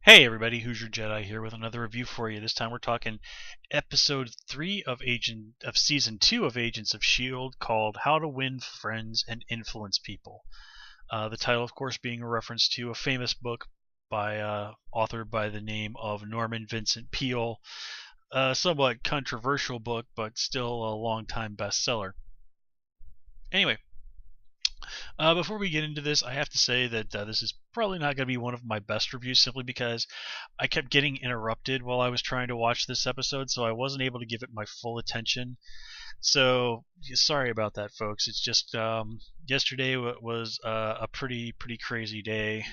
Hey everybody, Hoosier Jedi here with another review for you. This time we're talking episode 3 of season 2 of Agents of Shield, called How to Win Friends and Influence People. The title, of course, being a reference to a famous book by authored by the name of Norman Vincent Peale. A somewhat controversial book, but still a long-time bestseller. Anyway, before we get into this, I have to say that this is probably not going to be one of my best reviews, simply because I kept getting interrupted while I was trying to watch this episode, so I wasn't able to give it my full attention. So sorry about that, folks. It's just yesterday was a pretty crazy day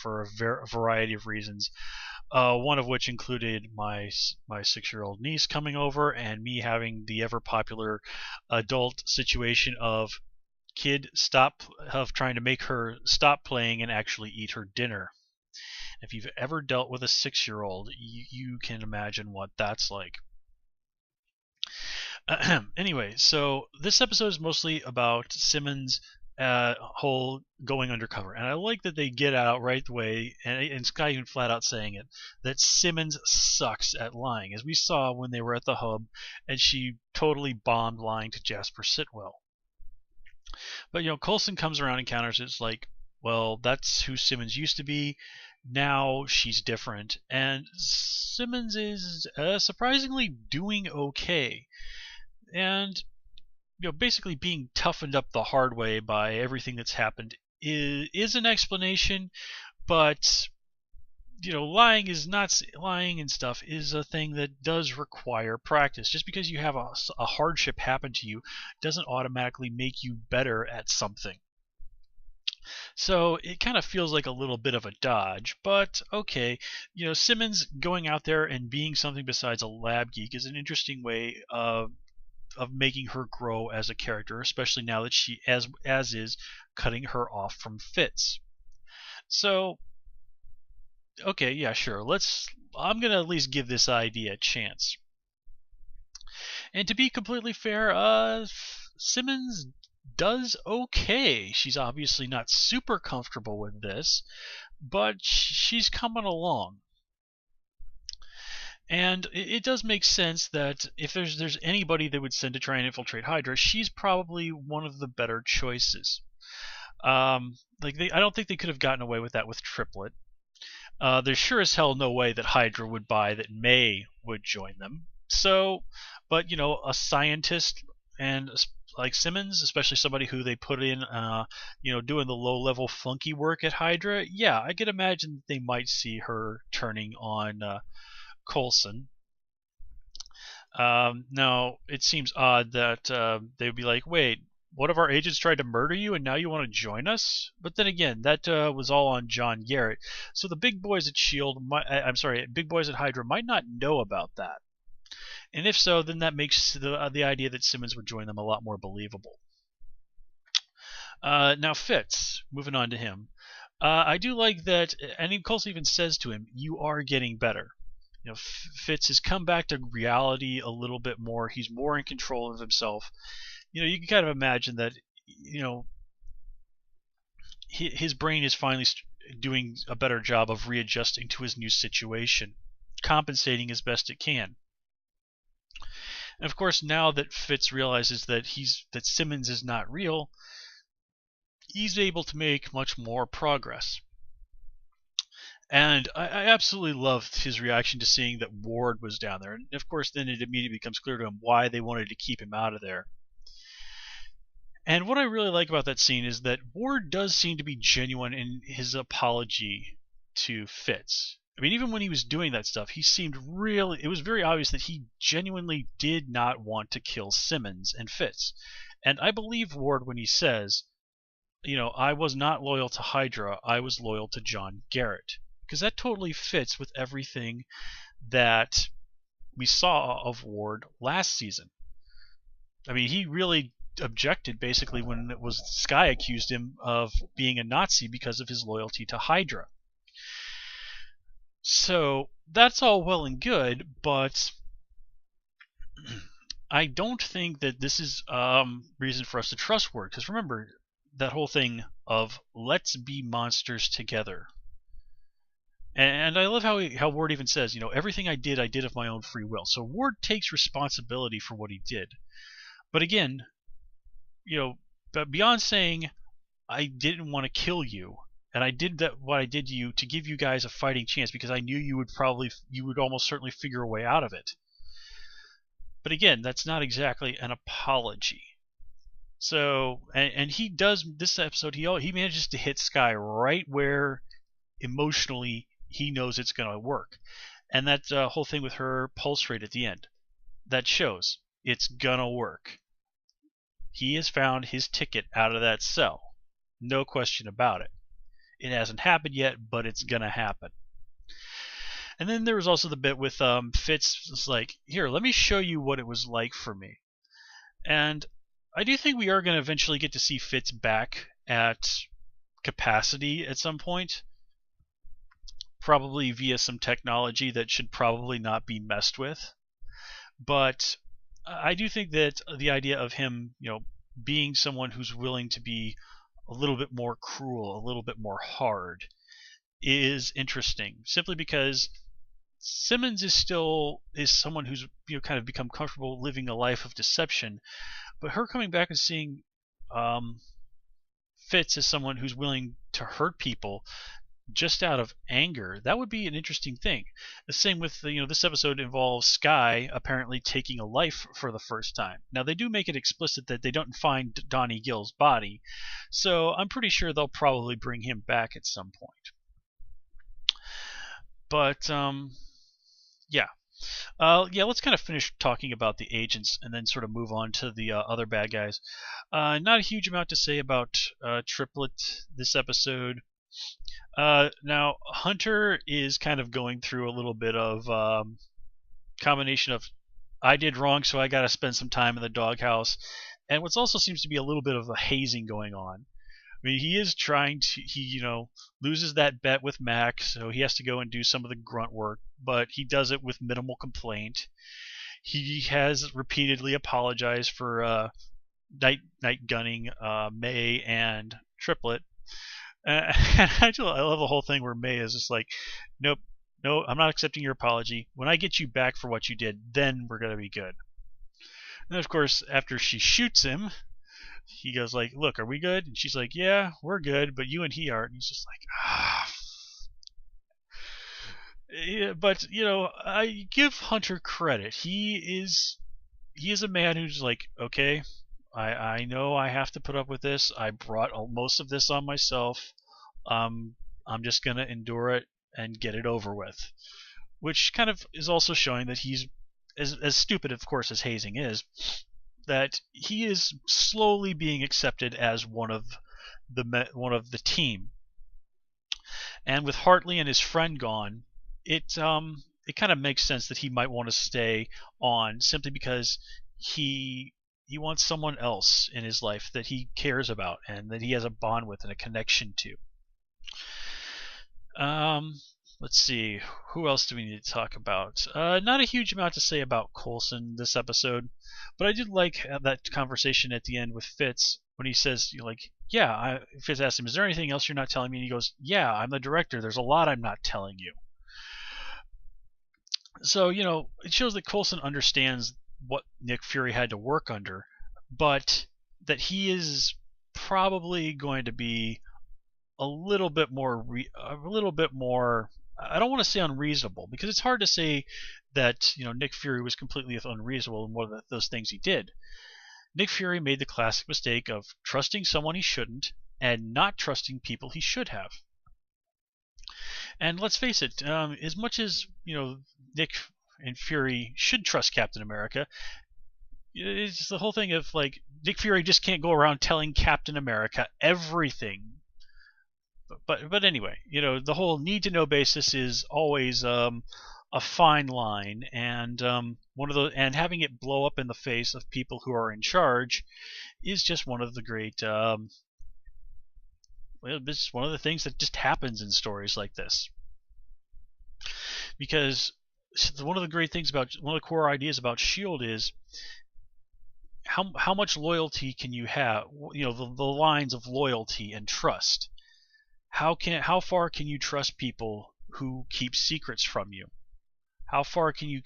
for a variety of reasons. One of which included my 6-year-old niece coming over and me having the ever popular adult situation of trying to make her stop playing and actually eat her dinner. If you've ever dealt with a 6-year-old, you can imagine what that's like. Anyway, so this episode is mostly about Simmons' whole going undercover, and I like that they get out right the way, and Sky even flat out saying it, that Simmons sucks at lying, as we saw when they were at the hub, and she totally bombed lying to Jasper Sitwell. But Coulson comes around and counters it's like, well, that's who Simmons used to be. Now she's different, and Simmons is surprisingly doing okay, and basically being toughened up the hard way by everything that's happened is an explanation, but lying and stuff is a thing that does require practice. Just because you have a hardship happen to you doesn't automatically make you better at something. So it kind of feels like a little bit of a dodge, but okay. Simmons going out there and being something besides a lab geek is an interesting way of making her grow as a character, especially now that she as is cutting her off from Fitz. So okay, yeah, sure. I'm gonna at least give this idea a chance. And to be completely fair, Simmons does okay. She's obviously not super comfortable with this, but she's coming along. And it does make sense that if there's anybody they would send to try and infiltrate Hydra, she's probably one of the better choices. I don't think they could have gotten away with that with Triplet. There's sure as hell no way that Hydra would buy that May would join them. So, but a scientist and like Simmons, especially somebody who they put in, doing the low-level flunky work at Hydra, yeah, I could imagine they might see her turning on Coulson. Now, it seems odd that they would be like, wait, one of our agents tried to murder you and now you want to join us? But then again, that was all on John Garrett. So the big boys at S.H.I.E.L.D., big boys at Hydra might not know about that. And if so, then that makes the idea that Simmons would join them a lot more believable. Now Fitz, moving on to him. I do like that, and Coulson even says to him, you are getting better. Fitz has come back to reality a little bit more. He's more in control of himself. You can kind of imagine that, his brain is finally doing a better job of readjusting to his new situation, compensating as best it can. And of course, now that Fitz realizes that Simmons is not real, he's able to make much more progress. And I absolutely loved his reaction to seeing that Ward was down there. And of course, then it immediately becomes clear to him why they wanted to keep him out of there. And what I really like about that scene is that Ward does seem to be genuine in his apology to Fitz. I mean, even when he was doing that stuff, it was very obvious that he genuinely did not want to kill Simmons and Fitz. And I believe Ward when he says, I was not loyal to Hydra, I was loyal to John Garrett. Because that totally fits with everything that we saw of Ward last season. I mean, he really objected basically when it was Sky accused him of being a Nazi because of his loyalty to Hydra. So that's all well and good, but I don't think that this is reason for us to trust Ward. Because remember that whole thing of let's be monsters together. And I love how Ward even says, everything I did of my own free will. So Ward takes responsibility for what he did. But again, but beyond saying I didn't want to kill you, and I did what I did to you to give you guys a fighting chance because I knew you would almost certainly figure a way out of it. But again, that's not exactly an apology. So, and he does this episode. He manages to hit Skye right where emotionally he knows it's going to work, and that whole thing with her pulse rate at the end, that shows it's gonna work. He has found his ticket out of that cell, no question about it. It hasn't happened yet, but it's gonna happen. And then there was also the bit with Fitz. It's like, here, let me show you what it was like for me. And I do think we are going to eventually get to see Fitz back at capacity at some point. Probably via some technology that should probably not be messed with. But I do think that the idea of him, being someone who's willing to be a little bit more cruel, a little bit more hard, is interesting. Simply because Simmons is someone who's kind of become comfortable living a life of deception, but her coming back and seeing Fitz as someone who's willing to hurt people just out of anger, that would be an interesting thing. The same with this episode involves Skye apparently taking a life for the first time. Now they do make it explicit that they don't find Donnie Gill's body, so I'm pretty sure they'll probably bring him back at some point. But yeah. Let's kind of finish talking about the agents and then sort of move on to the other bad guys. Not a huge amount to say about Triplet this episode. Now, Hunter is kind of going through a little bit of combination of I did wrong, so I got to spend some time in the doghouse, and what also seems to be a little bit of a hazing going on. I mean, he is trying to, he loses that bet with Mac, so he has to go and do some of the grunt work, but he does it with minimal complaint. He has repeatedly apologized for night gunning May and Triplet. I love the whole thing where May is just like, nope, no, I'm not accepting your apology. When I get you back for what you did, then we're going to be good. And of course, after she shoots him, he goes like, look, are we good? And she's like, yeah, we're good, but you and he aren't. And he's just like, ah. Yeah, but I give Hunter credit. He is a man who's like, okay, I know I have to put up with this. I brought most of this on myself. I'm just gonna endure it and get it over with, which kind of is also showing that he's as stupid, of course, as hazing is, that he is slowly being accepted as one of the team. And with Hartley and his friend gone, it kind of makes sense that he might want to stay on simply because he wants someone else in his life that he cares about and that he has a bond with and a connection to. Let's see, who else do we need to talk about? Not a huge amount to say about Coulson this episode, but I did like that conversation at the end with Fitz when he says, Fitz asks him, is there anything else you're not telling me? And he goes, yeah, I'm the director. There's a lot I'm not telling you. So, it shows that Coulson understands what Nick Fury had to work under, but that he is probably going to be a little bit more, I don't want to say unreasonable, because it's hard to say that Nick Fury was completely unreasonable in one of those things he did. Nick Fury made the classic mistake of trusting someone he shouldn't and not trusting people he should have. And let's face it, as much as Nick and Fury should trust Captain America, it's the whole thing of like Nick Fury just can't go around telling Captain America everything. But anyway, the whole need to know basis is always a fine line, and and having it blow up in the face of people who are in charge is just one of the great. This is one of the things that just happens in stories like this. Because one of the great things about one of the core ideas about S.H.I.E.L.D. is how much loyalty can you have? The lines of loyalty and trust. How far can you trust people who keep secrets from you? How far can you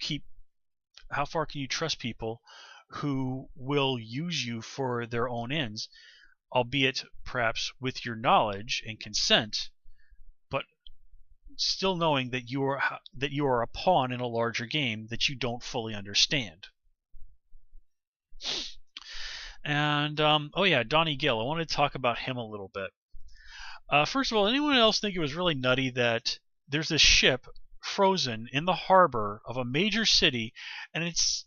trust people who will use you for their own ends, albeit perhaps with your knowledge and consent, but still knowing that you are a pawn in a larger game that you don't fully understand? And oh yeah, Donnie Gill. I want to talk about him a little bit. First of all, anyone else think it was really nutty that there's this ship frozen in the harbor of a major city, and it's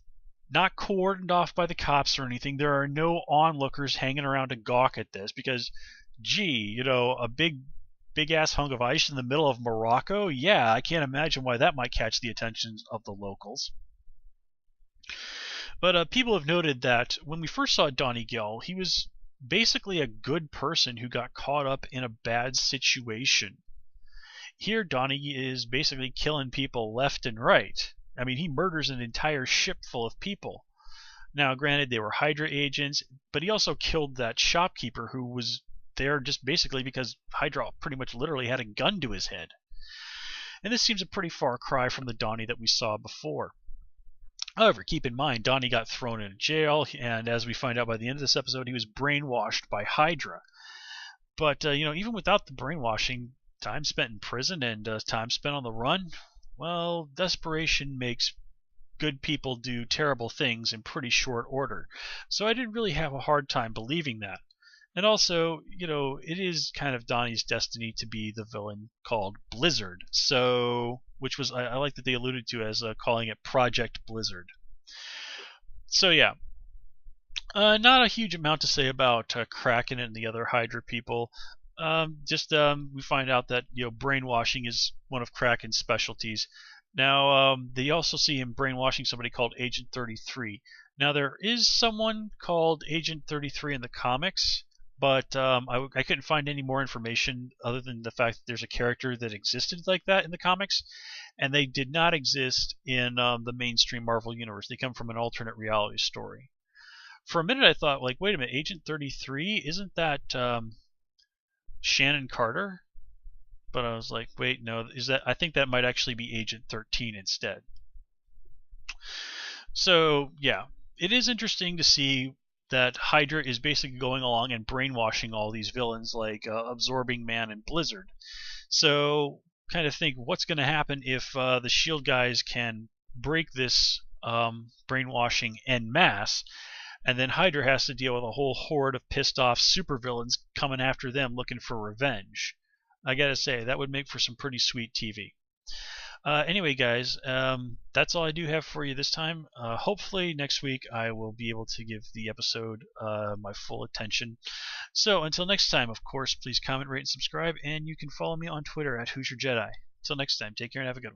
not cordoned off by the cops or anything? There are no onlookers hanging around to gawk at this because, gee, a big ass hunk of ice in the middle of Morocco? Yeah, I can't imagine why that might catch the attention of the locals. But people have noted that when we first saw Donnie Gill, he was basically a good person who got caught up in a bad situation. Here, Donnie is basically killing people left and right. I mean, he murders an entire ship full of people. Now, granted, they were Hydra agents, but he also killed that shopkeeper who was there just basically because Hydra pretty much literally had a gun to his head. And this seems a pretty far cry from the Donnie that we saw before. However, keep in mind, Donnie got thrown into jail, and as we find out by the end of this episode, he was brainwashed by Hydra. But, even without the brainwashing, time spent in prison and time spent on the run, well, desperation makes good people do terrible things in pretty short order. So I didn't really have a hard time believing that. And also, it is kind of Donnie's destiny to be the villain called Blizzard. So, which was, I like that they alluded to as calling it Project Blizzard. So yeah, not a huge amount to say about Kraken and the other Hydra people. We find out that brainwashing is one of Kraken's specialties. Now they also see him brainwashing somebody called Agent 33. Now there is someone called Agent 33 in the comics, but I couldn't find any more information other than the fact that there's a character that existed like that in the comics, and they did not exist in the mainstream Marvel universe. They come from an alternate reality story. For a minute I thought, like, wait a minute, Agent 33, isn't that Shannon Carter? But I was like, wait, no, I think that might actually be Agent 13 instead. So yeah, it is interesting to see that Hydra is basically going along and brainwashing all these villains like Absorbing Man and Blizzard. So kind of think, what's going to happen if the S.H.I.E.L.D. guys can break this brainwashing en masse, and then Hydra has to deal with a whole horde of pissed off supervillains coming after them looking for revenge. I gotta say, that would make for some pretty sweet TV. Anyway, guys, that's all I do have for you this time. Hopefully next week I will be able to give the episode my full attention. So until next time, of course, please comment, rate, and subscribe, and you can follow me on Twitter at Hoosier Jedi. Until next time, take care and have a good one.